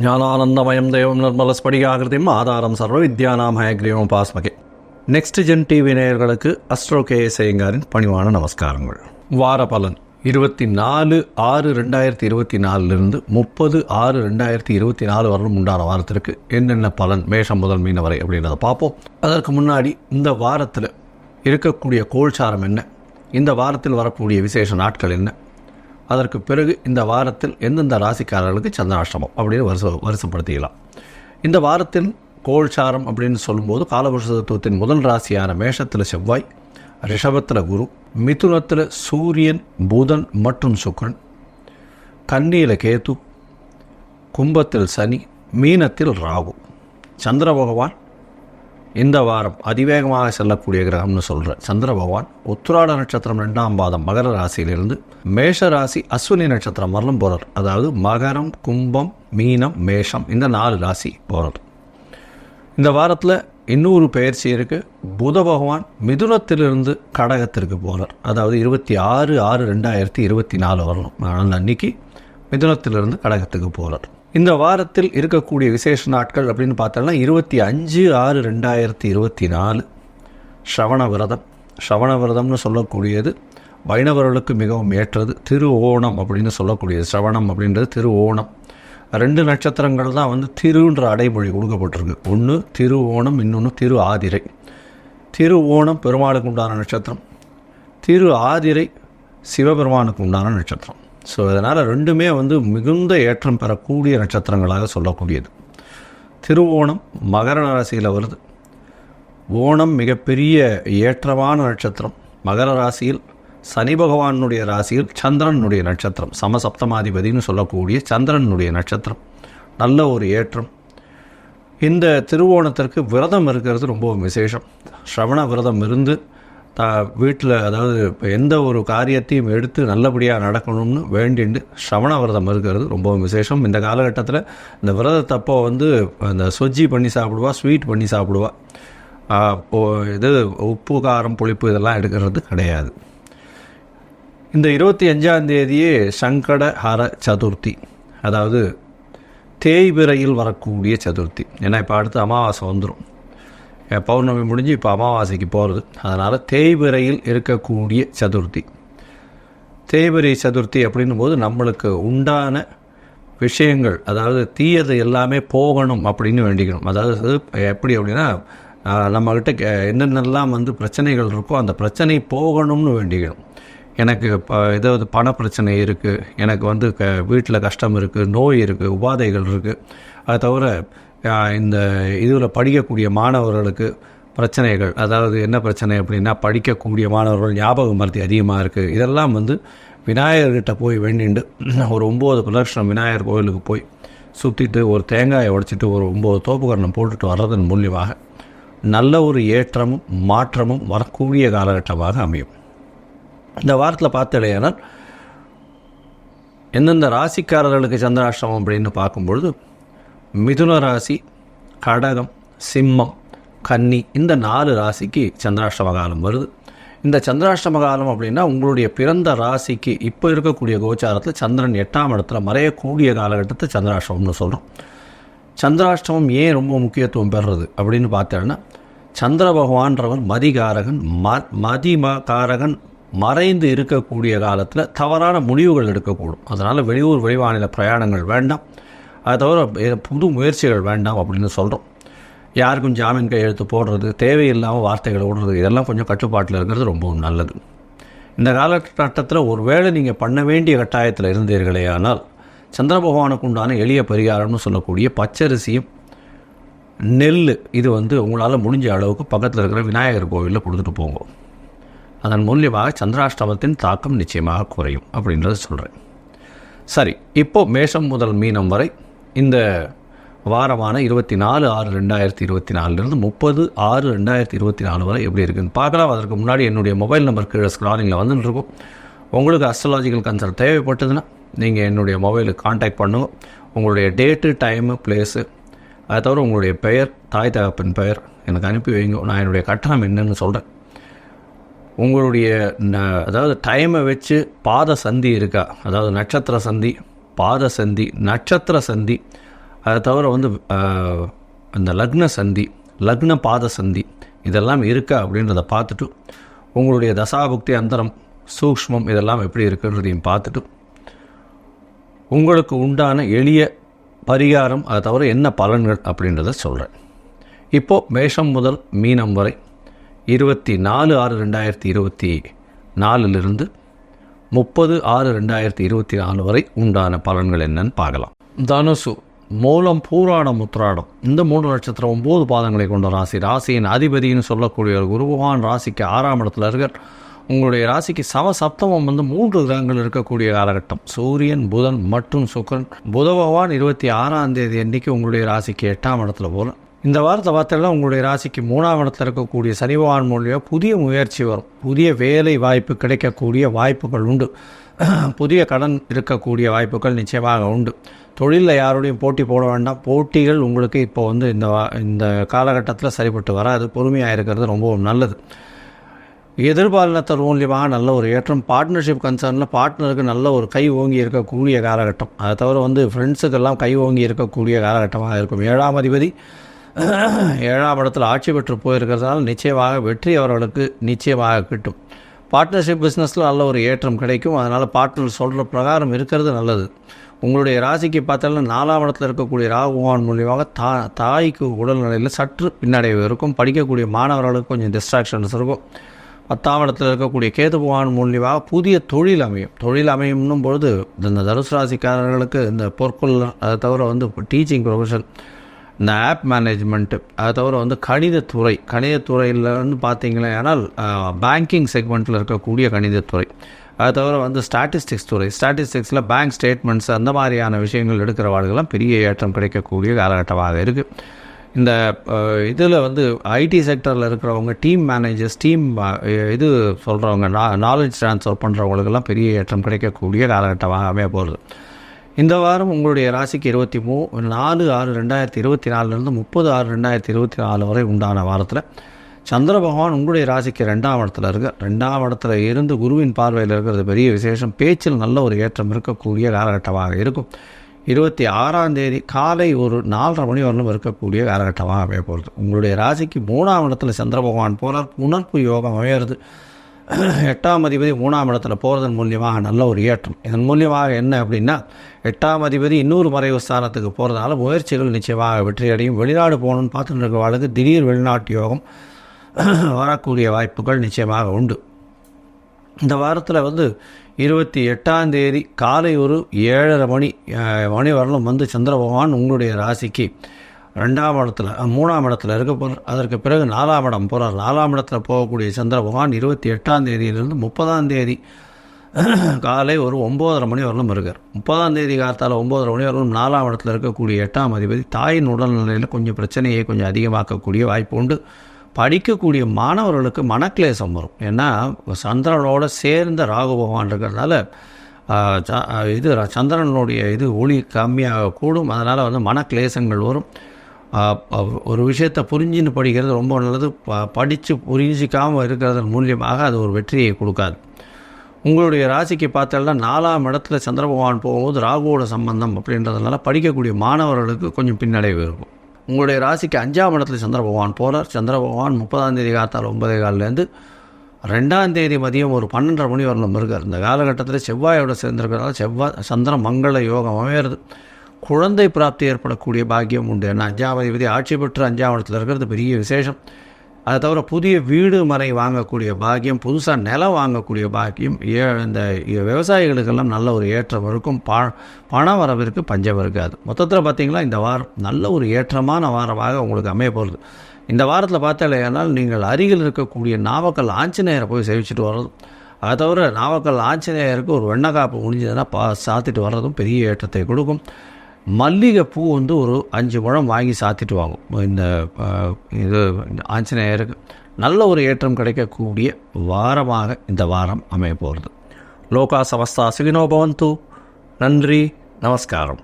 ஞானானந்தமயம் தேவம் நிர்மலஸ்படிகாகிருதியும் ஆதாரம் சர்வ வித்யானாம் ஹயக்ரீவம் பாஸ்மகே. நெக்ஸ்ட் ஜென் டிவி நேயர்களுக்கு அஸ்ட்ரோ கேஎஸ் ஐயங்காரின் பணிவான நமஸ்காரங்கள். வார பலன் 24/6/2024 30/6/2024 வரலும் உண்டான வாரத்திற்கு என்னென்ன பலன் மேஷம் முதல் மீன வரை அப்படின்றத பார்ப்போம். அதற்கு முன்னாடி இந்த வாரத்தில் இருக்கக்கூடிய கோல்சாரம் என்ன, இந்த வாரத்தில் வரக்கூடிய விசேஷ நாட்கள் என்ன, அதற்கு பிறகு இந்த வாரத்தில் எந்தெந்த ராசிக்காரர்களுக்கு சந்திராஷ்டமம் அப்படின்னு வருஷப்படுத்திக்கலாம். இந்த வாரத்தில் கோல்சாரம் அப்படின்னு சொல்லும்போது காலபுருஷ தத்துவத்தின் முதல் ராசியான மேஷத்தில் செவ்வாய், ரிஷபத்தில் குரு, மிதுனத்தில் சூரியன், புதன் மற்றும் சுக்கிரன், கன்னியில் கேது, கும்பத்தில் சனி, மீனத்தில் ராகு. சந்திர பகவான் இந்த வாரம் அதிவேகமாக செல்லக்கூடிய கிரகம்னு சொல்கிற சந்திர பகவான் உத்திராட நட்சத்திரம் 2ஆம் பாதம் மகர ராசியிலிருந்து மேஷ ராசி அஸ்வினி நட்சத்திரம் வரலும் போகிறார். அதாவது மகரம், கும்பம், மீனம், மேஷம் இந்த 4 ராசி போகிறார். இந்த வாரத்தில் இன்னொரு பயிற்சி இருக்குது. புத பகவான் மிதுனத்திலிருந்து கடகத்திற்கு போகிறார். அதாவது 26/6/2024 வரணும். ஆனால் அன்னைக்கு மிதுனத்திலிருந்து கடகத்துக்கு போகிறார். இந்த வாரத்தில் இருக்கக்கூடிய விசேஷ நாட்கள் அப்படின்னு பார்த்தோம்னா 25/6/2024 ஸ்ரவண விரதம். ஸ்ரவண விரதம்னு சொல்லக்கூடியது வைணவர்களுக்கு மிகவும் ஏற்றது. திரு ஓணம் அப்படின்னு சொல்லக்கூடியது. ஸ்ரவணம் அப்படின்றது திரு ஓணம். 2 நட்சத்திரங்கள் தான் திருன்ற அடைமொழி கொடுக்கப்பட்டிருக்கு. ஒன்று திரு ஓணம், இன்னொன்று திரு ஆதிரை. திரு ஓணம் பெருமாளுக்கு உண்டான நட்சத்திரம், திரு ஆதிரை சிவபெருமானுக்கு உண்டான நட்சத்திரம். ஸோ இதனால் ரெண்டுமே மிகுந்த ஏற்றம் பெறக்கூடிய நட்சத்திரங்களாக சொல்லக்கூடியது. திருவோணம் மகர ராசியில் வருது. ஓணம் மிகப்பெரிய ஏற்றமான நட்சத்திரம். மகர ராசியில் சனி பகவானுடைய ராசியில் சந்திரனுடைய நட்சத்திரம், சமசப்தமாதிபதினு சொல்லக்கூடிய சந்திரனுடைய நட்சத்திரம். நல்ல ஒரு ஏற்றம். இந்த திருவோணத்திற்கு விரதம் இருக்கிறது ரொம்ப விசேஷம். ஸ்ரவண விரதம் இருந்து வீட்டில், அதாவது எந்த ஒரு காரியத்தையும் எடுத்து நல்லபடியாக நடக்கணும்னு வேண்டிண்டு ஸ்ரவண விரதம் இருக்கிறது ரொம்ப விசேஷம். இந்த காலகட்டத்தில் இந்த விரதத்தப்போ அந்த சொஜ்ஜி பண்ணி சாப்பிடுவா, ஸ்வீட் பண்ணி சாப்பிடுவா. இது உப்பு, காரம், புளிப்பு இதெல்லாம் எடுக்கிறது கிடையாது. இந்த 25ஆம் தேதியே சங்கடஹர சதுர்த்தி, அதாவது தேய்பிரையில் வரக்கூடிய சதுர்த்தி. ஏன்னா இப்போ அடுத்து அமாவாசை வந்துடும். பௌர்ணமி முடிஞ்சு இப்போ அமாவாசைக்கு போகிறது. அதனால் தேய்பிரையில் இருக்கக்கூடிய சதுர்த்தி. தேய்பிரை சதுர்த்தி அப்படின்னும் போது நம்மளுக்கு உண்டான விஷயங்கள், அதாவது தீயது எல்லாமே போகணும் அப்படின்னு வேண்டிக்கணும். அதாவது எப்படி அப்படின்னா, நம்மக்கிட்ட என்னென்னலாம் பிரச்சனைகள் இருக்கோ அந்த பிரச்சனை போகணும்னு வேண்டிக்கணும். எனக்கு ஏதாவது பண பிரச்சனை இருக்குது, எனக்கு வீட்டில் கஷ்டம் இருக்குது, நோய் இருக்குது, உபாதைகள் இருக்குது. அது தவிர இந்த இதில் படிக்கக்கூடிய மாணவர்களுக்கு பிரச்சனைகள், அதாவது என்ன பிரச்சனை அப்படின்னா படிக்கக்கூடிய மாணவர்கள் ஞாபக மறதி அதிகமாக இருக்குது. இதெல்லாம் விநாயகர்கிட்ட போய் வேண்டிண்டு ஒரு 9 பிரதட்சணம் விநாயகர் கோயிலுக்கு போய் சுற்றிட்டு ஒரு தேங்காயை உடைச்சிட்டு ஒரு 9 தோப்புக்கரணம் போட்டுட்டு வர்றதன் மூலியமாக நல்ல ஒரு ஏற்றமும் மாற்றமும் வரக்கூடிய காலகட்டமாக அமையும். இந்த வாரத்தில் பார்த்தடையானால் எந்தெந்த ராசிக்காரர்களுக்கு சந்திராஷ்டமம் அப்படின்னு பார்க்கும்பொழுது மிதுன ராசி, கடகம், சிம்மம், கன்னி இந்த 4 ராசிக்கு சந்திராஷ்டம காலம் வருது. இந்த சந்திராஷ்டம காலம் அப்படின்னா உங்களுடைய பிறந்த ராசிக்கு இப்போ இருக்கக்கூடிய கோச்சாரத்தில் சந்திரன் 8ஆம் இடத்துல மறையக்கூடிய காலகட்டத்தை சந்திராஷ்டமம்னு சொல்கிறோம். சந்திராஷ்டமம் ஏன் ரொம்ப முக்கியத்துவம் பெறுறது அப்படின்னு பார்த்தோன்னா, சந்திர பகவான்றவன் மதிகாரகன். மதிகாரகன் மறைந்து இருக்கக்கூடிய காலத்தில் தவறான முடிவுகள் எடுக்கக்கூடும். அதனால் வெளியூர் வெளிமாநில பிரயாணங்கள் வேண்டாம். அதை தவிர புது முயற்சிகள் வேண்டாம் அப்படின்னு சொல்கிறோம். யாருக்கும் ஜாமீன் கையெழுத்து போடுறது, தேவையில்லாமல் வார்த்தைகளை விடுறது, இதெல்லாம் கொஞ்சம் கட்டுப்பாட்டில் இருக்கிறது ரொம்பவும் நல்லது. இந்த காலகட்டத்தில் ஒருவேளை நீங்கள் பண்ண வேண்டிய கட்டாயத்தில் இருந்தீர்களே ஆனால் சந்திர பகவானுக்கு உண்டான எளிய பரிகாரம்னு சொல்லக்கூடிய பச்சரிசியும் நெல் இது உங்களால் முடிஞ்ச அளவுக்கு பக்கத்தில் இருக்கிற விநாயகர் கோவிலில் கொடுத்துட்டு போங்க. அதன் மூலியமாக சந்திராஷ்டமத்தின் தாக்கம் நிச்சயமாக குறையும் அப்படின்றத சொல்கிறேன். சரி, இப்போது மேஷம் முதல் மீனம் வரை இந்த வாரமான 24/6/2024 30/6/2024 வரை எப்படி இருக்குதுன்னு பார்க்கலாம். அதற்கு முன்னாடி என்னுடைய மொபைல் நம்பர் கீழே ஸ்க்ராலிங்கில் வந்துட்டுருக்கும். உங்களுக்கு அஸ்ட்ராலாஜிக்கல் கன்சல்ட் தேவைப்பட்டதுன்னா நீங்கள் என்னுடைய மொபைலுக்கு கான்டாக்ட் பண்ணுங்க. உங்களுடைய டேட்டு, டைமு, பிளேஸு, அதை தவிர உங்களுடைய பெயர், தாய் தகப்பன் பெயர் எனக்கு அனுப்பி வைங்க. நான் என்னுடைய கட்டணம் என்னன்னு சொல்கிறேன். உங்களுடைய அதாவது டைமை வச்சு பாத சந்தி இருக்கா, அதாவது நட்சத்திர சந்தி, பாத சந்தி, நட்சத்திர சந்தி, அதை தவிர வந்து இந்த லக்ன சந்தி, லக்ன பாத சந்தி இதெல்லாம் இருக்கா அப்படின்றத பார்த்துட்டு, உங்களுடைய தசாபுக்தி அந்தரம் சூக்ஷ்மம் இதெல்லாம் எப்படி இருக்குன்றதையும் பார்த்துட்டு, உங்களுக்கு உண்டான எளிய பரிகாரம் அதை தவிர என்ன பலன்கள் அப்படின்றத சொல்கிறேன். இப்போது மேஷம் முதல் மீனம் வரை 24/6/2024 30/6/2024 வரை உண்டான பலன்கள் என்னன்னு பார்க்கலாம். தனுசு, மூலம், பூராடம், உத்திராடம் இந்த 3 நட்சத்திரம் 9 பாதங்களை கொண்ட ராசி. ராசியின் அதிபதினு சொல்லக்கூடிய குரு பகவான் ராசிக்கு 6ஆம் இடத்துல இருக்கார். உங்களுடைய ராசிக்கு சப்தமம் வந்து 3 கிரகங்கள் இருக்கக்கூடிய காலகட்டம். சூரியன், புதன் மற்றும் சுக்கிரன். புத பகவான் 26ஆம் தேதி அன்றைக்கி உங்களுடைய ராசிக்கு 8ஆம் இடத்துல போல. இந்த வாரத்தை பார்த்தெல்லாம் உங்களுடைய ராசிக்கு 3ஆம் இடத்துல இருக்கக்கூடிய சனி பகவான் மூலியம் புதிய முயற்சி வரும். புதிய வேலை வாய்ப்பு கிடைக்கக்கூடிய வாய்ப்புகள் உண்டு. புதிய கடன் இருக்கக்கூடிய வாய்ப்புகள் நிச்சயமாக உண்டு. தொழிலில் யாரோடையும் போட்டி போட வேண்டாம். போட்டிகள் உங்களுக்கு இப்போ வந்து இந்த காலகட்டத்தில் சரிப்பட்டு வராது. பொறுமையாக இருக்கிறது ரொம்பவும் நல்லது. எதிர்பாலினத்தர் மூலியமாக நல்ல ஒரு ஏற்றம். பார்ட்னர்ஷிப் கன்சர்னில் பார்ட்னருக்கு நல்ல ஒரு கை ஓங்கி இருக்கக்கூடிய காலகட்டம். அதை தவிர வந்து ஃப்ரெண்ட்ஸுக்கெல்லாம் கை ஓங்கி இருக்கக்கூடிய காலகட்டமாக இருக்கும். 7ஆம் அதிபதி 7ஆம் இடத்துல ஆட்சி பெற்று போயிருக்கிறதுனால நிச்சயமாக வெற்றி அவர்களுக்கு நிச்சயமாக கிட்டும். பார்ட்னர்ஷிப் பிஸ்னஸில் நல்ல ஒரு ஏற்றம் கிடைக்கும். அதனால் பார்ட்னர் சொல்கிற பிரகாரம் இருக்கிறது நல்லது. உங்களுடைய ராசிக்கு பார்த்தாலும் 4ஆம் இடத்துல இருக்கக்கூடிய ராகு பகவான் மூலியமாக தாய்க்கு உடல்நிலையில் சற்று பின்னடைவு இருக்கும். படிக்கக்கூடிய மாணவர்களுக்கு கொஞ்சம் டிஸ்ட்ராக்ஷன்ஸ் இருக்கும். 10ஆம் இடத்துல இருக்கக்கூடிய கேது பகவான் மூலியமாக புதிய தொழில் அமையும். தொழில் அமையும்னும் பொழுது இந்த தனுசு ராசிக்காரர்களுக்கு இந்த பொற்கொள்ளர், அதை தவிர வந்து டீச்சிங் ப்ரொஃபஷன், இந்த ஆப் மேனேஜ்மெண்ட்டு, அதை தவிர வந்து கணிதத்துறையில் வந்து பார்த்திங்களே ஆனால் பேங்கிங் செக்மெண்ட்டில் இருக்கக்கூடிய கணிதத்துறை, அதை தவிர வந்து ஸ்டாட்டிஸ்டிக்ஸில் பேங்க் ஸ்டேட்மெண்ட்ஸ் அந்த மாதிரியான விஷயங்கள் எடுக்கிறவாளுகெல்லாம் பெரிய ஏற்றம் கிடைக்கக்கூடிய காலகட்டமாக இருக்குது. இந்த இதில் வந்து ஐடி செக்டரில் இருக்கிறவங்க, டீம் மேனேஜர்ஸ், இது சொல்கிறவங்க, நாலேஜ் ட்ரான்ஸ்ஃபர் பண்ணுறவங்களுக்கெல்லாம் பெரிய ஏற்றம் கிடைக்கக்கூடிய காலகட்டமாக அமைய போகிறது. இந்த வாரம் உங்களுடைய ராசிக்கு 24/6/2024 30/6/2024 வரை உண்டான வாரத்தில் சந்திர பகவான் உங்களுடைய ராசிக்கு 2ஆம் இடத்துல இருக்கு. 2ஆம் இடத்துல இருந்து குருவின் பார்வையில் இருக்கிறது பெரிய விசேஷம். பேச்சில் நல்ல ஒரு ஏற்றம் இருக்கக்கூடிய காலகட்டமாக இருக்கும். 26ஆம் தேதி காலை ஒரு 4:30 மணி வரலும் இருக்கக்கூடிய காலகட்டமாக அமைய போகிறது. உங்களுடைய ராசிக்கு 3ஆம் இடத்துல சந்திர பகவான் போகிறார். புனர்ப்பு யோகம் அமையிறது. 8ஆம் அதிபதி 3ஆம் இடத்துல போகிறதன் மூலியமாக நல்ல ஒரு ஏற்றம். இதன் மூலியமாக என்ன அப்படின்னா, 8ஆம் அதிபதி இன்னொரு மறைவு ஸ்தானத்துக்கு போகிறதுனால முயற்சிகள் நிச்சயமாக வெற்றியடையும். வெளிநாடு போகணுன்னு பார்த்துட்டு இருக்கிறவர்களுக்கு திடீர் வெளிநாட்டு யோகம் வரக்கூடிய வாய்ப்புகள் நிச்சயமாக உண்டு. இந்த வாரத்தில் வந்து 28ஆம் தேதி காலை ஒரு 7:30 மணி வரலும் வந்து சந்திர பகவான் உங்களுடைய ராசிக்கு 2ஆம் இடத்துல 3ஆம் இடத்துல இருக்க போகிறார். அதற்கு பிறகு 4ஆம் இடம் போகிறார். 4ஆம் இடத்துல போகக்கூடிய சந்திர பகவான் 28ஆம் தேதியிலிருந்து 30ஆம் தேதி காலை ஒரு 9:30 மணி வரலும் இருக்கார். 30ஆம் தேதி காலத்தால் 9:30 மணி வரலும் 4ஆம் இடத்துல இருக்கக்கூடிய 8ஆம் அதிபதி தாயின் உடல்நிலையில் கொஞ்சம் பிரச்சனையை கொஞ்சம் அதிகமாக்கக்கூடிய வாய்ப்பு உண்டு. படிக்கக்கூடிய மாணவர்களுக்கு மனக்லேசம் வரும். ஏன்னா சந்திரனோட சேர்ந்த ராகு பகவான் இருக்கிறதுனால சந்திரனுடைய ஒளி கம்மியாக கூடும். அதனால் வந்து மனக்லேசங்கள் வரும். ஒரு விஷயத்தை புரிஞ்சுன்னு படிக்கிறது ரொம்ப நல்லது. படித்து புரிஞ்சிக்காமல் இருக்கிறதன் மூலியமாக அது ஒரு வெற்றியை கொடுக்காது. உங்களுடைய ராசிக்கு பார்த்தோம்னா 4ஆம் இடத்துல சந்திர பகவான் போகும்போது ராகுவோட சம்பந்தம் அப்படின்றதுனால படிக்கக்கூடிய மாணவர்களுக்கு கொஞ்சம் பின்னடைவு இருக்கும். உங்களுடைய ராசிக்கு 5ஆம் இடத்துல சந்திர பகவான் போகிறார். சந்திர பகவான் 30ஆம் தேதி காத்தால் 9:15 2ஆம் தேதி மதியம் ஒரு 12:30 மணி வரலும் இருக்கார். இந்த காலகட்டத்தில் செவ்வாயோடு சேர்ந்திருக்கிறதால சந்திரன் மங்கள யோகம் அமையிறது. குழந்தை பிராப்தி ஏற்படக்கூடிய பாக்கியம் உண்டு. ஏன்னா 5ஆம் அதிபதி ஆட்சி பெற்று 5ஆம் இடத்துல இருக்கிறது பெரிய விசேஷம். அதை தவிர புதிய வீடு மனை வாங்கக்கூடிய பாக்கியம், புதுசாக நிலம் வாங்கக்கூடிய பாக்கியம், இந்த விவசாயிகளுக்கெல்லாம் நல்ல ஒரு ஏற்றம் இருக்கும். பண வரவிற்கு பஞ்சம் இருக்காது. மொத்தத்தில் பார்த்திங்கன்னா இந்த வாரம் நல்ல ஒரு ஏற்றமான வாரமாக உங்களுக்கு அமைய போகிறது. இந்த வாரத்தில் பார்த்தாலேயானால் நீங்கள் அருகில் இருக்கக்கூடிய நாமக்கல் ஆஞ்சநேயரை போய் சேவிச்சுட்டு வர்றதும், அதை தவிர நாமக்கல் ஆஞ்சநேயருக்கு ஒரு வெண்ணக்காப்பு முடிஞ்சதுன்னா சாத்திட்டு வர்றதும் பெரிய ஏற்றத்தை கொடுக்கும். மல்லிகைப்பூ வந்து ஒரு 5 முழம் வாங்கி சாத்திட்டு வாங்கும். இந்த ஆஞ்சநேயருக்கு நல்ல ஒரு ஏற்றம் கிடைக்கக்கூடிய வாரமாக இந்த வாரம் அமைய போகிறது. லோகா சமஸ்தா சுகினோ பவந்து. நன்றி, நமஸ்காரம்.